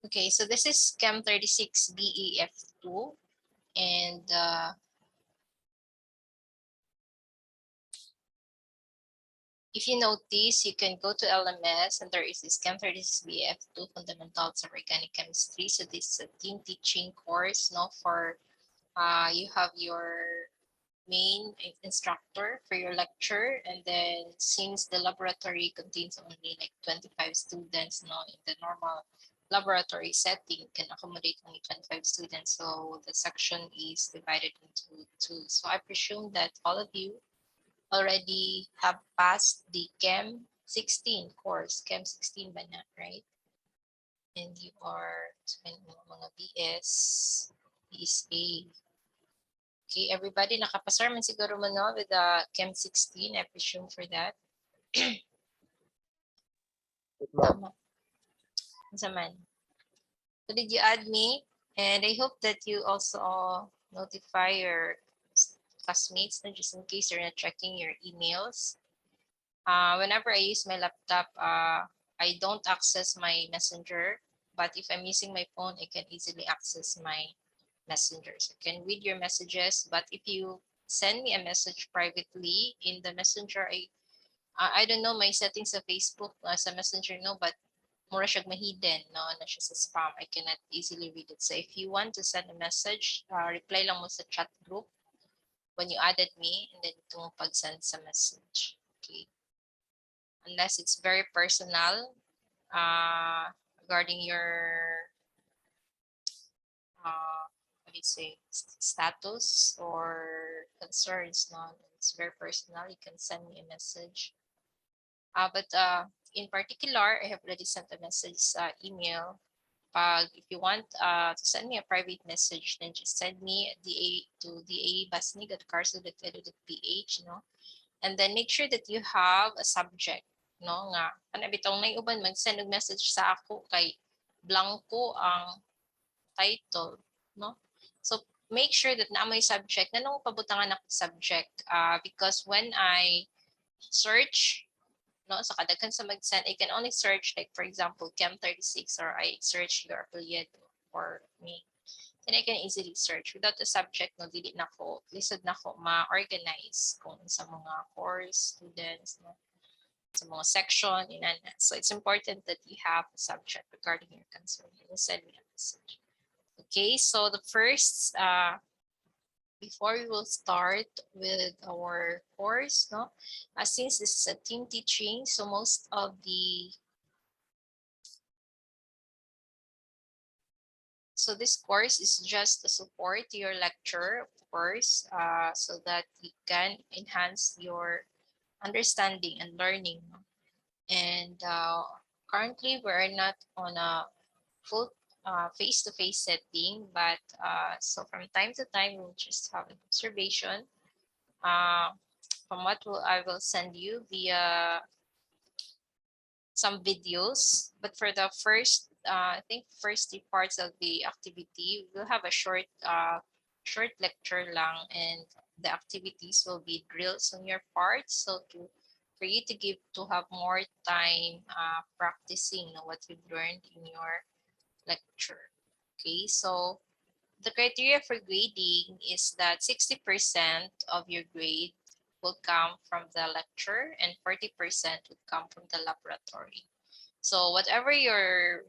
Okay, so this is Chem 36 BEF2, and if you notice, you can go to LMS, and there is this Chem 36 BEF2 Fundamentals of Organic Chemistry. So this is a team teaching course, no, for you have your main instructor for your lecture, and then since the laboratory contains only like 25 students, no, in the normal laboratory setting can accommodate only 25 students, so the section is divided into two. So I presume that all of you already have passed the Chem 16 course, Chem 16 ba na, right? And you are mga BS, BSA. Okay, everybody nakapasar man siguro man, no, with the Chem 16, I presume for that. Tama. Man. So did you add me? And I hope that you also notify your classmates, just in case you're not checking your emails. Whenever I use my laptop, I don't access my messenger, but if I'm using my phone, I can easily access my messengers. I can read your messages, but if you send me a message privately in the messenger, I don't know my settings sa Facebook sa messenger, no, but mura siyang mahidden, no, na siya sa spam. I cannot easily read it. So if you want to send a message, reply lang mo sa chat group when you added me, and then ito mo pag-send sa message. Okay. Unless it's very personal regarding your what do you say, status or concerns, no, it's very personal, you can send me a message. But in particular, I have already sent a message email. If you want to send me a private message, then just send me to daebasnig@carso.edu.ph, no? And then make sure that you have a subject, no, nga kana bitong may uban mag-send og message sa ako kay blanco ang title, no? So make sure that na may subject, na nung pabutangan ako subject, because when I search, no, sa kadaghan sa mag-send, I can only search, like for example Chem 36, or I search your affiliate or me, then I can easily search without the subject, no, dili na ko lisod na ko ma-organize kung sa mga course students, no, sa mga section inana. So it's important that you have a subject regarding your concern. You send me a message. Okay, so the first before we will start with our course, no, since this is a team teaching, so most of so this course is just to support your lecture, of course, so that you can enhance your understanding and learning. And currently we're not on a full face-to-face setting, but so from time to time we'll just have an observation from what I will send you via some videos. But for the first I think first 3 parts of the activity, we'll have a short lecture lang, and the activities will be drills on your part, so for you to have more time practicing what you've learned in your lecture. Okay, so the criteria for grading is that 60% of your grade will come from the lecture and 40% would come from the laboratory. So whatever your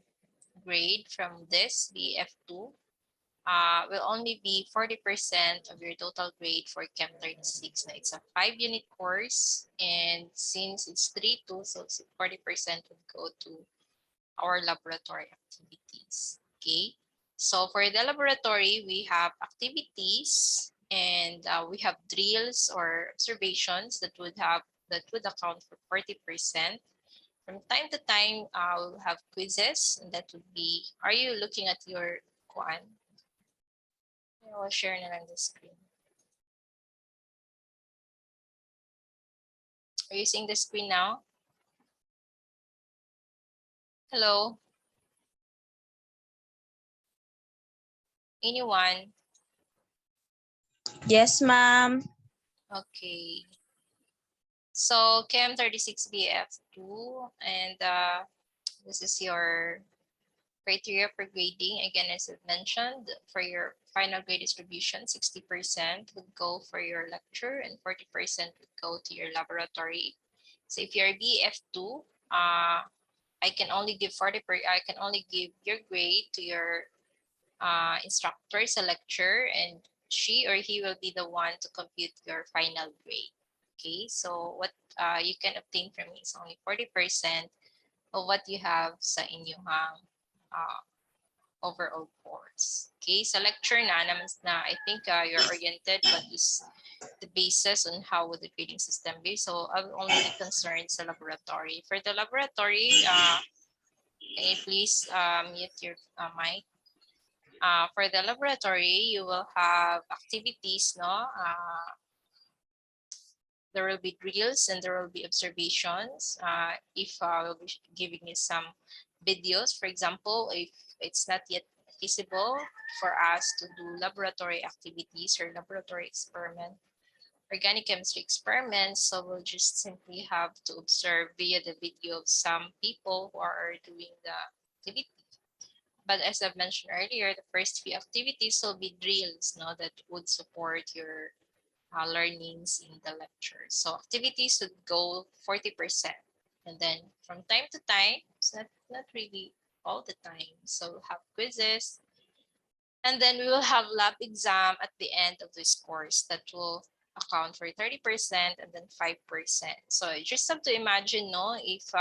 grade from this BF2 will only be 40% of your total grade for Chem 36. Now, it's a 5-unit course, and since it's 3-2, so 40% would go to our laboratory activities. Okay, so for the laboratory, we have activities, and we have drills or observations that would account for 40%. From time to time, we'll have quizzes, and that would be, are you looking at your kuan? I will share na lang the screen. Are you seeing the screen now? Hello? Anyone? Yes, ma'am. Okay. So Chem 36 BF2, and this is your Criteria for grading, again, as I mentioned, for your final grade distribution, 60% would go for your lecture and 40% would go to your laboratory. So if you're BF2, I can only give your grade to your instructor, a lecturer, and she or he will be the one to compute your final grade. Okay, so what you can obtain from me is only 40% of what you have sa inyong overall course. Okay, sa lecture na I think you're oriented what is the basis on how would the grading system be. So I will only be concerned sa laboratory. For the laboratory, can you please mute your mic? For the laboratory, you will have activities, no? There will be drills and there will be observations. If we'll be giving you some videos, for example, if it's not yet feasible for us to do laboratory activities or laboratory experiment, organic chemistry experiments, so we'll just simply have to observe via the video of some people who are doing the activity. But as I've mentioned earlier, the first few activities will be drills, no, that would support your learnings in the lecture. So activities would go 40%. And then from time to time, it's not really all the time. So we'll have quizzes. And then we will have lab exam at the end of this course that will account for 30% and then 5%. So you just have to imagine, no, if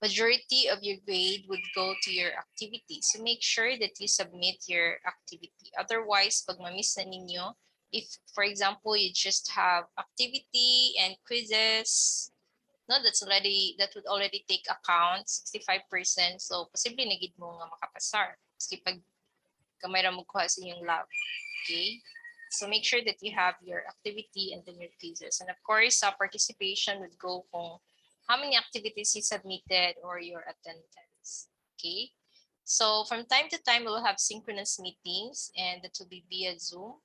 majority of your grade would go to your activity. So make sure that you submit your activity. Otherwise, pag ma-miss na ninyo, if, for example, you just have activity and quizzes, no, that would already take account 65%. So posible na gid mo nga makapasar. Kasi pag kamay ra mo kuha sa inyong lab. Okay? So make sure that you have your activity and then your quizzes. And of course, participation would go kung how many activities you submitted or your attendance. Okay. So from time to time, we'll have synchronous meetings and that will be via Zoom.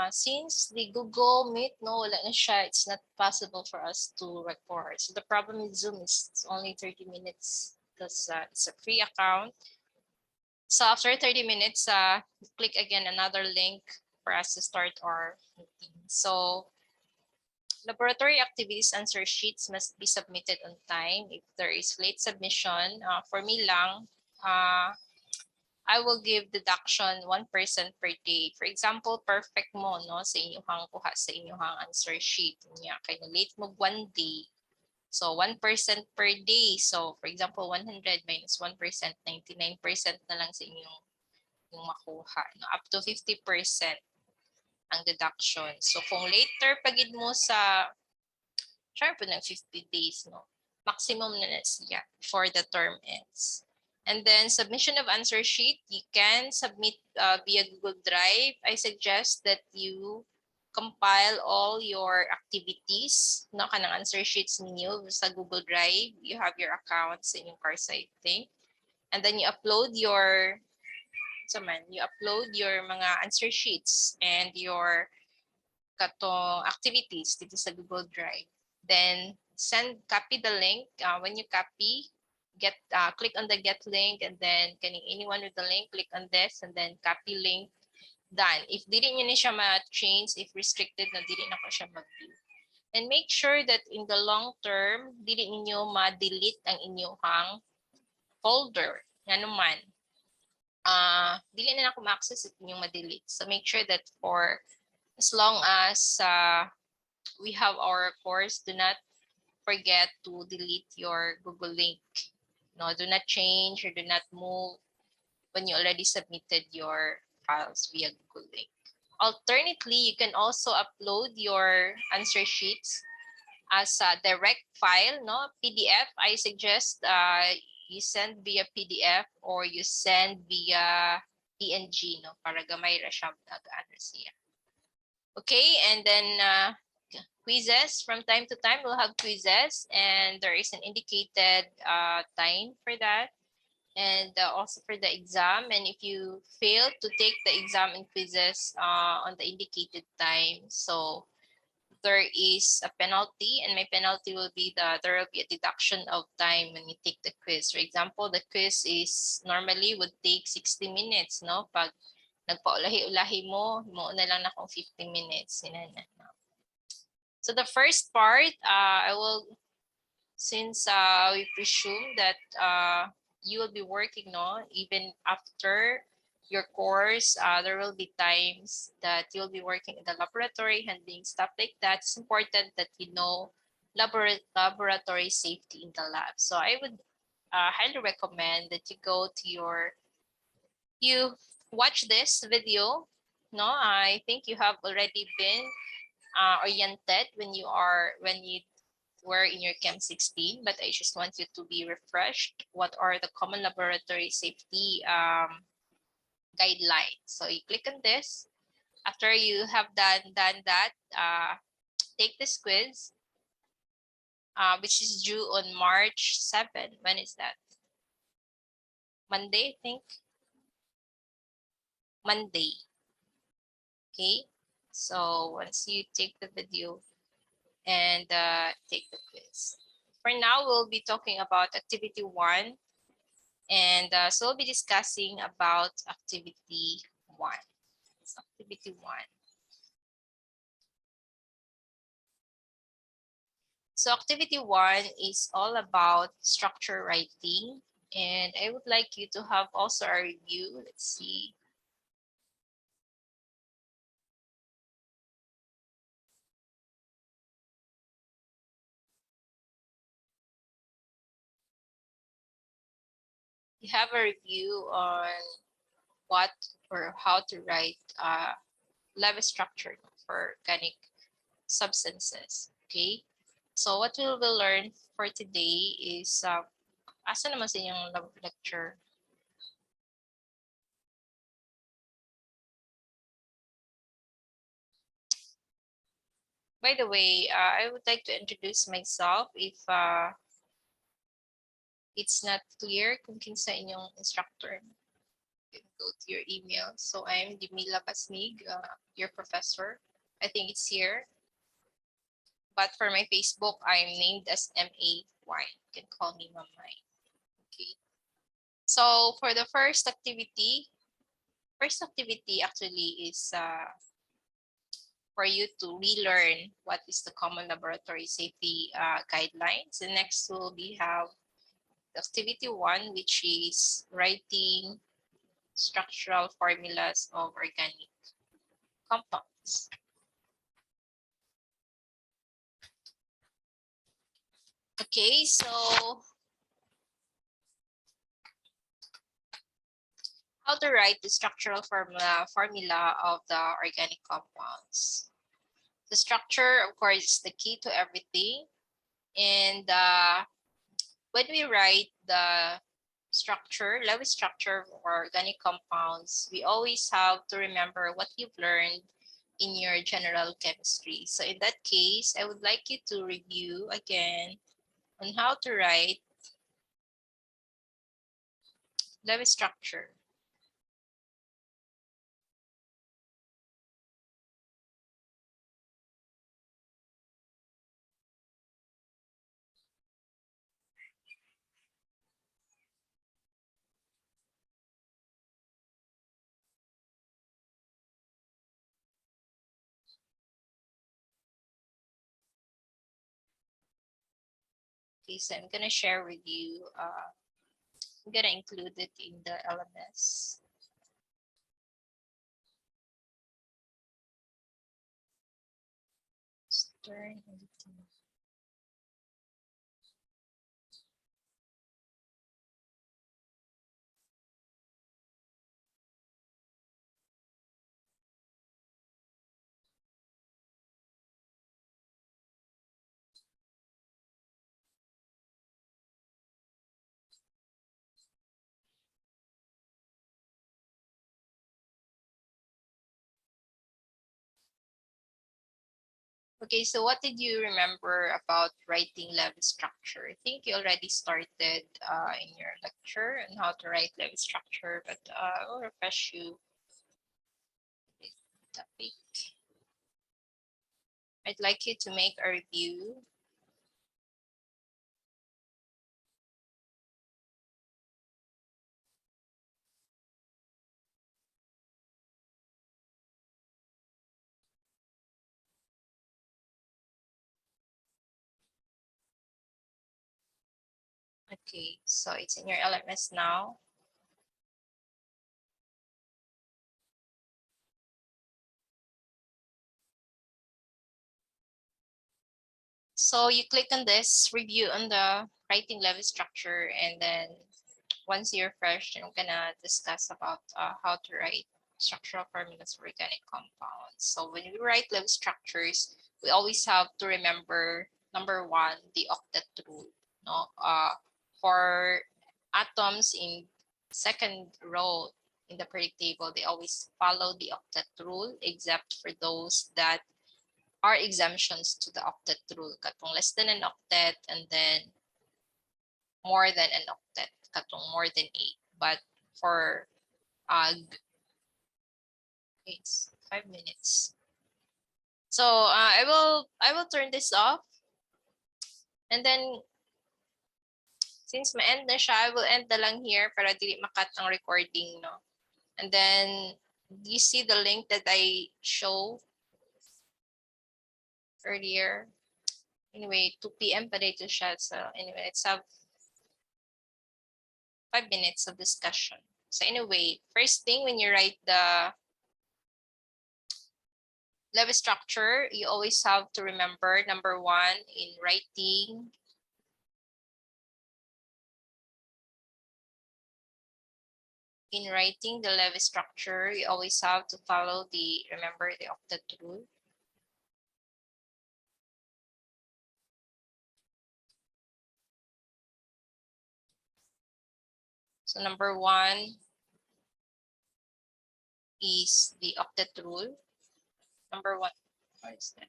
Since the Google Meet, no, wala na siya, it's not possible for us to record. So the problem with Zoom is it's only 30 minutes because it's a free account. So after 30 minutes, click again another link for us to start our meeting. So laboratory activities answer sheets must be submitted on time. If there is late submission, for me lang, I will give deduction 1% per day. For example, perfect mo, no, sa inyong kuha sa inyong answer sheet. Kaya kay na late mo 1 day. So 1% per day. So for example, 100 minus 1%, 99% na lang sa inyong yung makuha. No? Up to 50%. Ang deduction. So kung later pagid mo sa sharp ng 50 days, no, maximum na siya for the term ends. And then submission of answer sheet, you can submit via Google Drive. I suggest that you compile all your activities, no, kanang answer sheets ninyo sa Google Drive. You have your accounts in your course, I think. And then you upload your mga answer sheets and your katong activities dito sa Google Drive. Then copy the link. When you copy, click on the get link and then anyone with the link, click on this and then copy link. Done. If dili nyo na siya ma-change, if restricted na dili na ko siya mag-view. And make sure that in the long term, dili ninyo ma-delete ang inyong folder. Ano man. Dili na ako ma-access at inyong ma-delete. So make sure that for as long as we have our course, do not forget to delete your Google link. No, do not change or do not move when you already submitted your files via Google link. Alternately, you can also upload your answer sheets as a direct file, no, PDF. I suggest you send via PDF or you send via PNG, no, para gamay ra siya nag-ano siya. Okay, and then quizzes. From time to time, we'll have quizzes and there is an indicated time for that and also for the exam. And if you fail to take the exam and quizzes on the indicated time, so there is a penalty, and my penalty will be there will be a deduction of time when you take the quiz. For example, the quiz is normally would take 60 minutes, no? Pag nagpaulahi-ulahi mo na lang na akong 50 minutes. So the first part, I will, since we presume that you will be working, no, even after your course, there will be times that you'll be working in the laboratory, handling stuff like that. It's important that you know laboratory safety in the lab. So I would highly recommend that you watch this video. No, I think you have already been oriented when you were in your Chem 16, but I just want you to be refreshed. What are the common laboratory safety guidelines? So you click on this. After you have done that, take this quiz, which is due on March 7. When is that? Monday, I think. Monday. Okay. So once you take the video and take the quiz. For now, we'll be talking about activity 1. And so we'll be discussing about activity 1. So activity 1. So activity 1 is all about structure writing. And I would like you to have also a review. Let's see. You have a review on what or how to write Lewis structure for organic substances. Okay. So what we will learn for today is asa naman sa inyong lecture? By the way, I would like to introduce myself if it's not clear kung kinsa inyong instructor. You can go to your email. So I'm Dimila Basnig, your professor. I think it's here. But for my Facebook, I'm named as MA Wine. You can call me Mamay. Okay. So for the first activity actually is for you to relearn what is the common laboratory safety guidelines. The next will be have activity 1, which is writing structural formulas of organic compounds. Okay, so how to write the structural formula of the organic compounds. The structure, of course, is the key to everything. And when we write the structure, Lewis structure for organic compounds, we always have to remember what you've learned in your general chemistry. So in that case, I would like you to review again on how to write Lewis structure. Okay, so I'm gonna share with you, I'm gonna include it in the LMS. Stern editing. Okay, so what did you remember about writing Lewis structure? I think you already started in your lecture on how to write Lewis structure, but I'll refresh you this topic. I'd like you to make a review. Okay, so it's in your LMS now. So you click on this, review on the writing level structure, and then once you're fresh, then we're gonna discuss about how to write structural formulas for organic compounds. So when we write level structures, we always have to remember number one, the octet rule. No, for atoms in second row in the periodic table, they always follow the octet rule, except for those that are exemptions to the octet rule. Katong less than an octet, and then more than an octet, katong more than 8. But for it's 5 minutes. So I will turn this off, and then since ma-end na siya, I will end na lang here para dili makat ang recording, no. And then you see the link that I show earlier. Anyway, 2 p.m. pa dito siya. So anyway, let's have 5 minutes of discussion. So anyway, first thing when you write the level structure, you always have to remember number one in writing the level structure, you always have to follow remember the octet rule. So number one is the octet rule. Number one, what is that?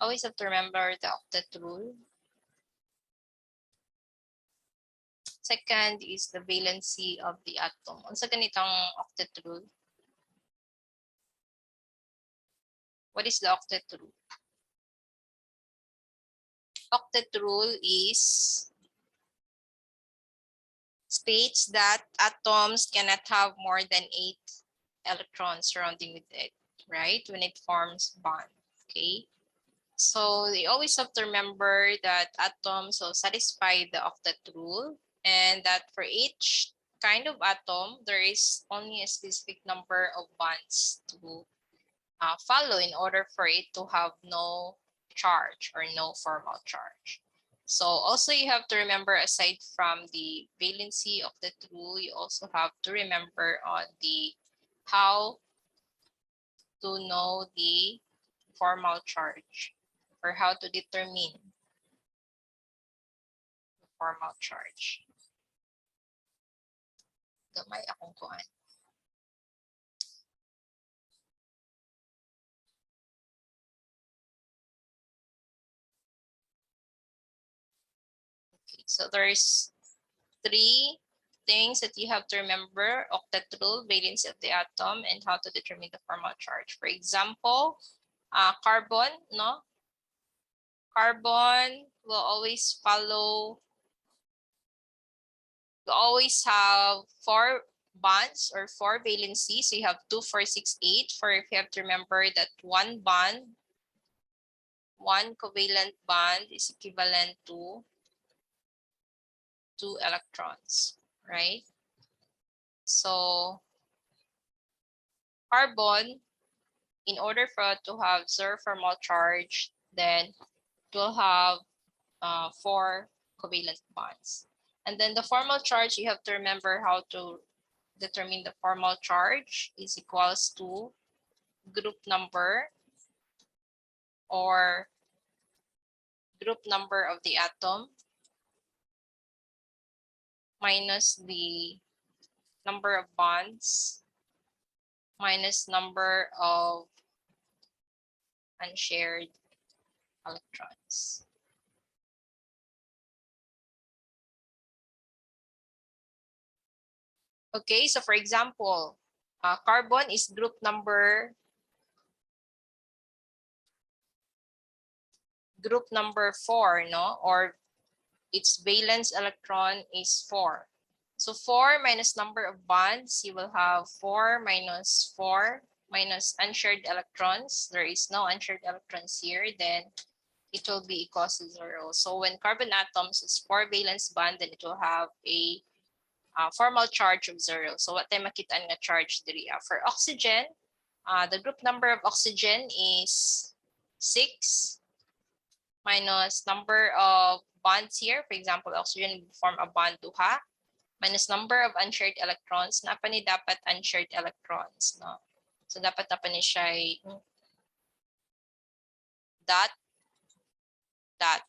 Always have to remember the octet rule. Second is the valency of the atom. Unsa ganitong octet rule? What is the octet rule? Octet rule is states that atoms cannot have more than 8 electrons surrounding with it, right? When it forms bond, okay? So they always have to remember that atoms will satisfy the octet rule, and that for each kind of atom, there is only a specific number of bonds to follow in order for it to have no charge or no formal charge. So also you have to remember, aside from the valency of the rule, you also have to remember on the how to know the formal charge, or how to determine the formal charge. Gamay akong kuan. Okay, so there's 3 things that you have to remember: octet rule, valence of the atom, and how to determine the formal charge. For example, carbon, no? Carbon will always follow, you always have 4 bonds or 4 valencies. So you have 2, 4, 6, 8. For if you have to remember that one covalent bond is equivalent to 2 electrons, right? So carbon, in order for it to have 0 formal charge, then it will have 4 covalent bonds. And then the formal charge, you have to remember how to determine the formal charge is equals to group number, or group number of the atom minus the number of bonds minus number of unshared electrons. Okay, so for example, carbon is group number 4, no? Or its valence electron is 4. So 4 minus number of bonds, you will have 4 minus 4 minus unshared electrons. There is no unshared electrons here, then it will be equals to 0. So when carbon atoms is 4 valence bond, then it will have a formal charge of 0. So what tayo makita nga charge diri? For oxygen, the group number of oxygen is 6 minus number of bonds here. For example, oxygen will form a bond 2ha minus number of unshared electrons. Napa ni dapat unshared electrons, no? So dapat napa ni siya dot dot.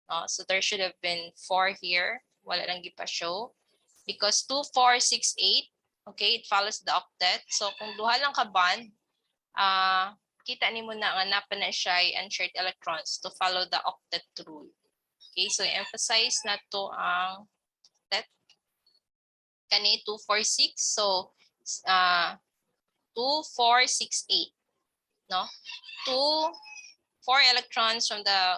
No? So there should have been 4 here. Wala lang gipa-show. Because 2, 4, 6, 8, okay, it follows the octet. So kung duha lang ka bond, kita ni mo na nga napa na siya unshared electrons to follow the octet rule. Okay, so emphasize na to ang octet. Kani 2, 4, 6. So 2, 4, 6, 8. No? 2, 4 electrons from the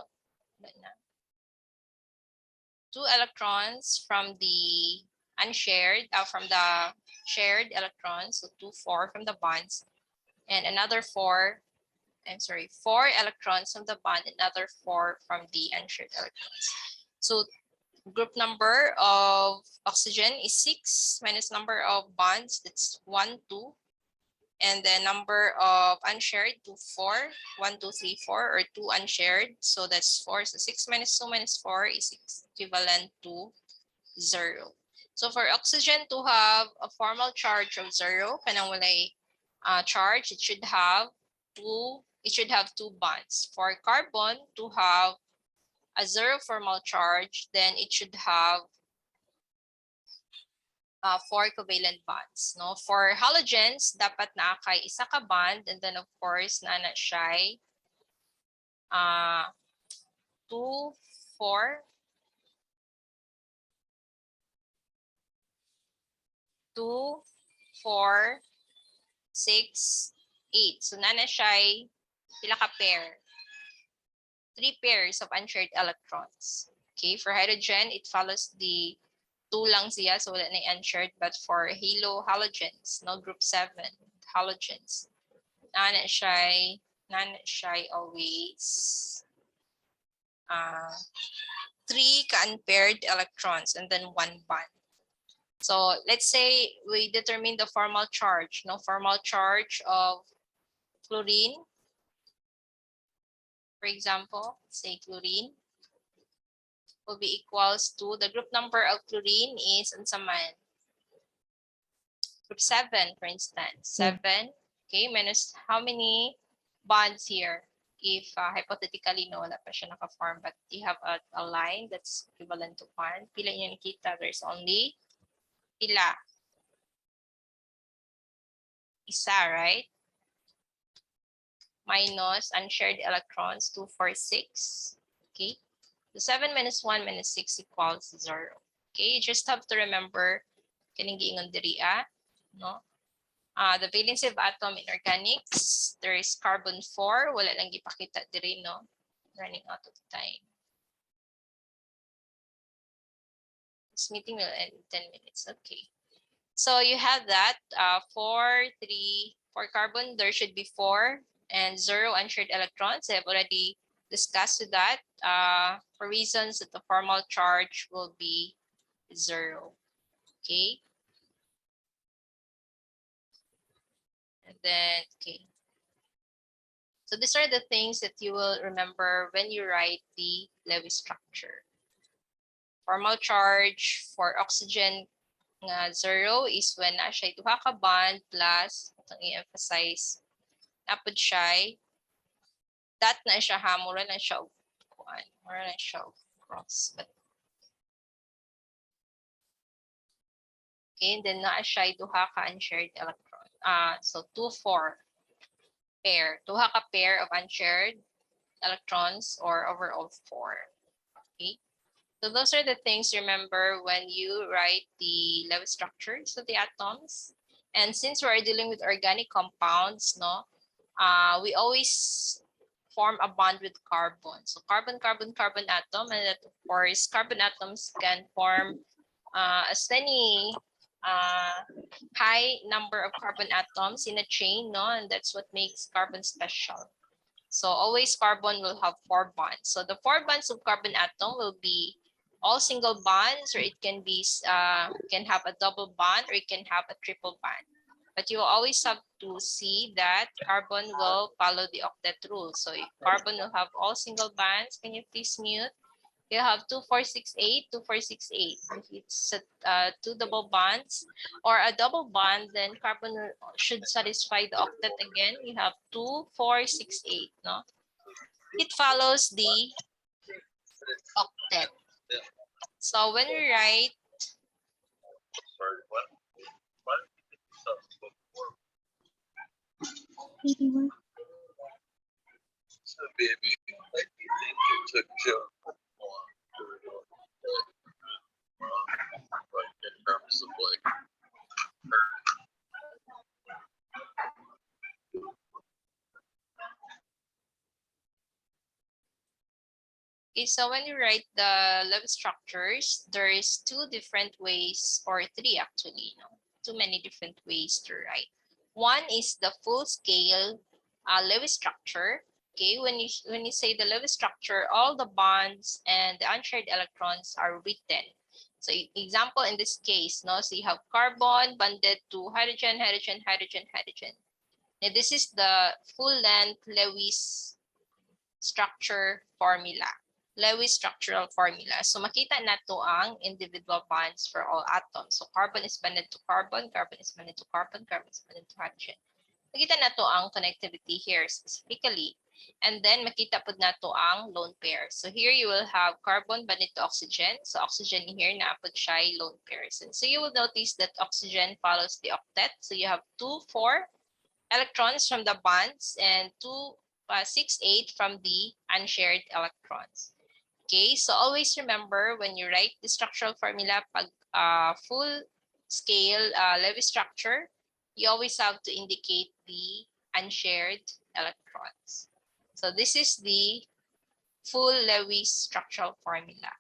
2 electrons from the unshared, from the shared electrons, so 2, 4 from the bonds, and another 4 electrons from the bond, another 4 from the unshared electrons. So group number of oxygen is 6 minus number of bonds, that's 1, 2, and the number of unshared 2, 4, 1, 2, 3, 4, or 2 unshared, so that's 4. So 6 minus 2 minus 4 is equivalent to 0. So for oxygen to have a formal charge of 0, kanang walay charge, it should have two bonds. For carbon to have a 0 formal charge, then it should have 4 covalent bonds. No? For halogens, dapat na kay isa ka bond, and then of course na siya 2, 4, 2, 4, 6, 8. So nana siya pila ka pair? 3 pairs of unshared electrons. Okay, for hydrogen, it follows the 2 lang siya, so wala na unshared. But for halogens, no, group 7 halogens, nana siya always 3 ka-unpaired electrons and then 1 bond. So let's say we determine the formal charge, no, formal charge of chlorine. For example, say chlorine will be equals to the group number of chlorine is unsaman. Group 7, for instance, 7, okay, minus how many bonds here? If hypothetically, no, wala pa siya naka-form, but you have a line that's equivalent to 1. Pila niyo nakita? There's only pila? Isa, right? Minus unshared electrons, 2, 4, 6. Okay. So 7 minus 1 minus 6 equals 0. Okay, you just have to remember kining giingon diri no? The valency of atom in organics, there is carbon 4. Wala lang gipakita diri, no? Running out of time. This meeting will end in 10 minutes. Okay. So you have that 4, 3, for carbon, there should be 4 and 0 unshared electrons. I have already discussed with that for reasons that the formal charge will be 0. Okay. And then, okay. So these are the things that you will remember when you write the Lewis structure. Formal charge for oxygen 0 is when na siya duha ka bond plus, itong i-emphasize, napod siya, that na siya ha, mura na siya cross. But, okay, and then na siya duha ka unshared electron. So 2, 4 pair, duha ka pair of unshared electrons or overall 4. Okay. So those are the things remember when you write the Lewis structures of the atoms. And since we're dealing with organic compounds, no, we always form a bond with carbon. So carbon, carbon, carbon atom, and that, of course, carbon atoms can form as many high number of carbon atoms in a chain, no, and that's what makes carbon special. So always carbon will have 4 bonds. So the 4 bonds of carbon atom will be all single bonds, or it can be can have a double bond, or it can have a triple bond. But you will always have to see that carbon will follow the octet rule. So if carbon will have all single bonds, can you please mute? You have 2, 4, 6, 8, 2, 4, 6, 8. If it's 2 double bonds or a double bond, then carbon should satisfy the octet again. You have 2, 4, 6, 8. No, it follows the octet. So when we write okay, so when you write the Lewis structures, there is 2 different ways, or 3 actually, no? Too many different ways to write. One is the full scale Lewis structure. Okay, when you say the Lewis structure, all the bonds and the unshared electrons are written. So example in this case, no, so you have carbon bonded to hydrogen, hydrogen, hydrogen, hydrogen. Now this is the full length Lewis structure formula. Lewis structural formula. So makita nato ang individual bonds for all atoms. So carbon is bonded to carbon, carbon is bonded to carbon, carbon is bonded to hydrogen. Makita nato ang connectivity here specifically. And then makita po nato ang lone pair. So here you will have carbon bonded to oxygen. So oxygen here na po siya lone pairs. And so you will notice that oxygen follows the octet. So you have 2, 4 electrons from the bonds and 2, 6, 8 from the unshared electrons. Okay, so always remember when you write the structural formula, pag full scale Lewis structure, you always have to indicate the unshared electrons. So this is the full Lewis structural formula.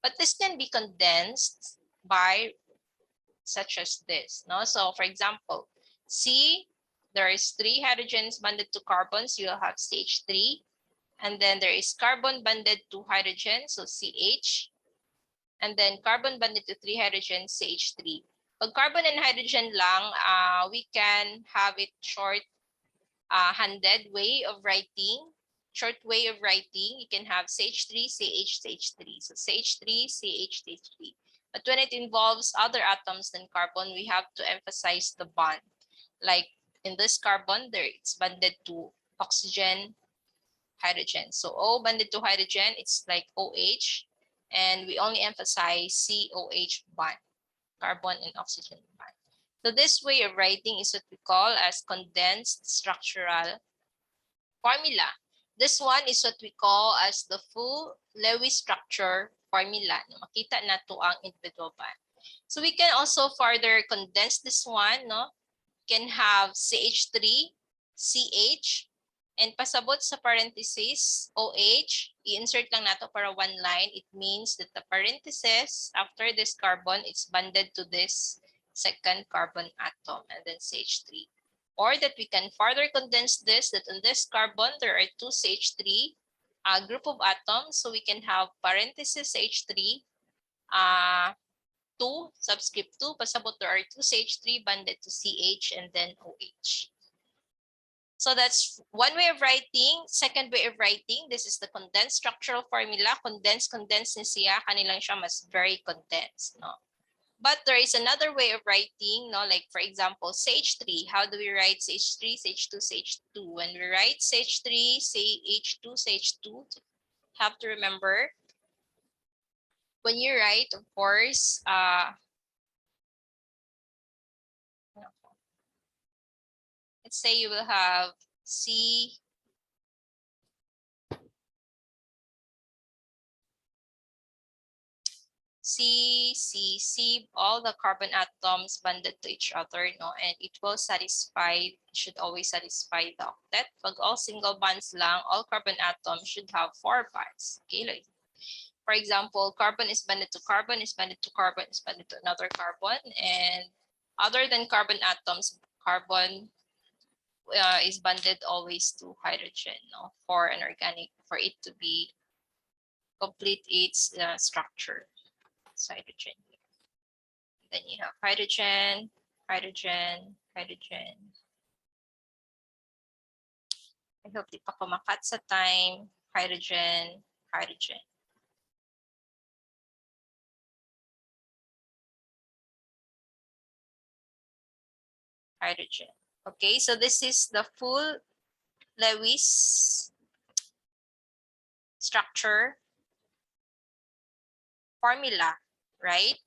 But this can be condensed by such as this. No? So for example, C, there is 3 hydrogens bonded to carbons, you will have CH3. And then there is carbon bonded to hydrogen, so CH. And then carbon bonded to 3 hydrogens, CH3. Pag carbon and hydrogen lang, we can have it short-handed way of writing. Short way of writing, you can have CH3, CH, CH3. So CH3, CH, CH3. But when it involves other atoms than carbon, we have to emphasize the bond. Like in this carbon, there it's bonded to oxygen, hydrogen. So O bonded to hydrogen, it's like OH. And we only emphasize COH bond, carbon and oxygen bond. So this way of writing is what we call as condensed structural formula. This one is what we call as the full Lewis structure formula. Makita na to ang individual bond. So we can also further condense this one, no? Can have CH3, CH, and pasabot sa parenthesis, OH, i-insert lang nato para one line. It means that the parenthesis after this carbon, it's bonded to this second carbon atom, and then CH3. Or that we can further condense this, that on this carbon, there are 2 CH3 group of atoms. So we can have parenthesis CH3, 2, subscript 2, pasabot there are 2 CH3 bonded to CH and then OH. So that's one way of writing. Second way of writing, this is the condensed structural formula. Condensed ni siya, kanilang siya mas very condensed, no? But there is another way of writing, no? Like for example, CH3. How do we write CH3, CH2, CH2? When we write CH3, CH2, CH2, have to remember, when you write, of course, let's say you will have C, C, C, C, all the carbon atoms bonded to each other, no? And it will satisfy, should always satisfy the octet. Pag all single bonds lang, all carbon atoms should have 4 bonds. Okay, like, for example, carbon is bonded to carbon, is bonded to carbon, is bonded to another carbon, and other than carbon atoms, carbon is bonded always to hydrogen, no? For an organic, for it to be complete its structure. It's hydrogen. Then you have hydrogen, hydrogen, hydrogen. I hope di pa kumakat sa time. Hydrogen, hydrogen. Hydrogen. Okay, so this is the full Lewis structure formula, right?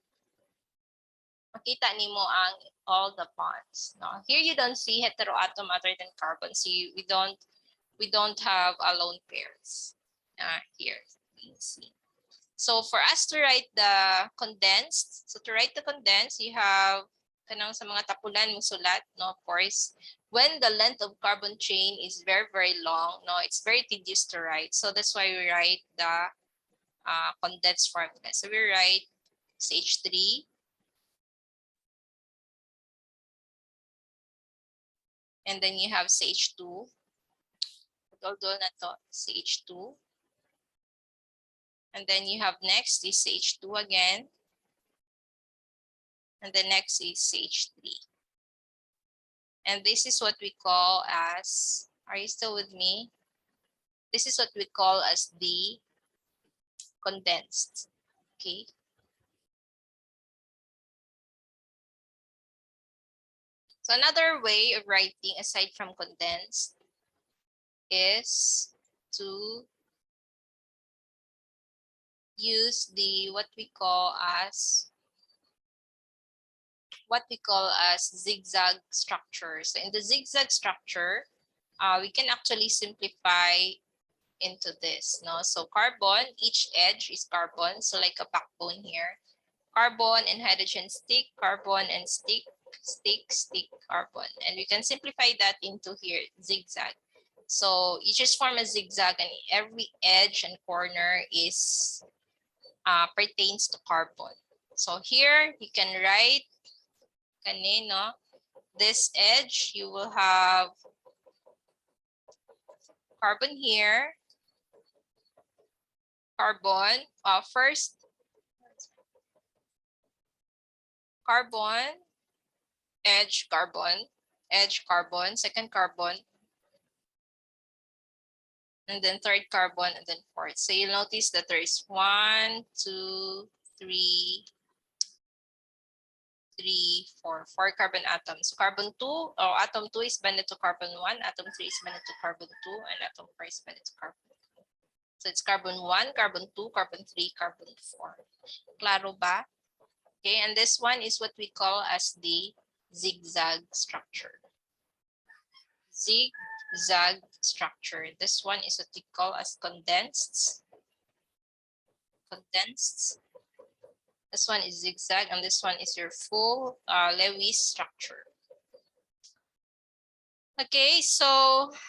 Makita nimo ang all the bonds. No, here you don't see heteroatom other than carbon. So we don't have a lone pairs. Here you see. So for us to write the condensed, so to write the condensed, you have kanang sa mga tapulan mo sulat, no? Of course, when the length of carbon chain is very, very long, no, it's very tedious to write. So that's why we write the condensed formula. So we write CH3, and then you have CH2. Although na to, CH2. And then you have next is CH2 again. And the next is CH3. And this is what we call as, are you still with me? This is what we call as the condensed, okay? So another way of writing aside from condensed is to use the what we call as zigzag structure. So in the zigzag structure, we can actually simplify into this, no? So carbon, each edge is carbon, so like a backbone here. Carbon and hydrogen stick, carbon and stick, stick, stick, carbon. And we can simplify that into here, zigzag. So you just form a zigzag and every edge and corner is pertains to carbon. So here you can write kanino, this edge, you will have carbon here, carbon, first carbon, edge carbon, second carbon, and then third carbon, and then fourth. So you'll notice that there is 1, 2, 3, 4 carbon atoms. So carbon 2, or atom 2 is bonded to carbon 1, atom 3 is bonded to carbon 2, and atom 4 is bonded to carbon 2. So it's carbon 1, carbon 2, carbon 3, carbon 4. Claro ba? Okay, and this one is what we call as the zigzag structure. Zigzag structure. This one is what we call as condensed. This one is zigzag, and this one is your full Lewis structure. Okay, so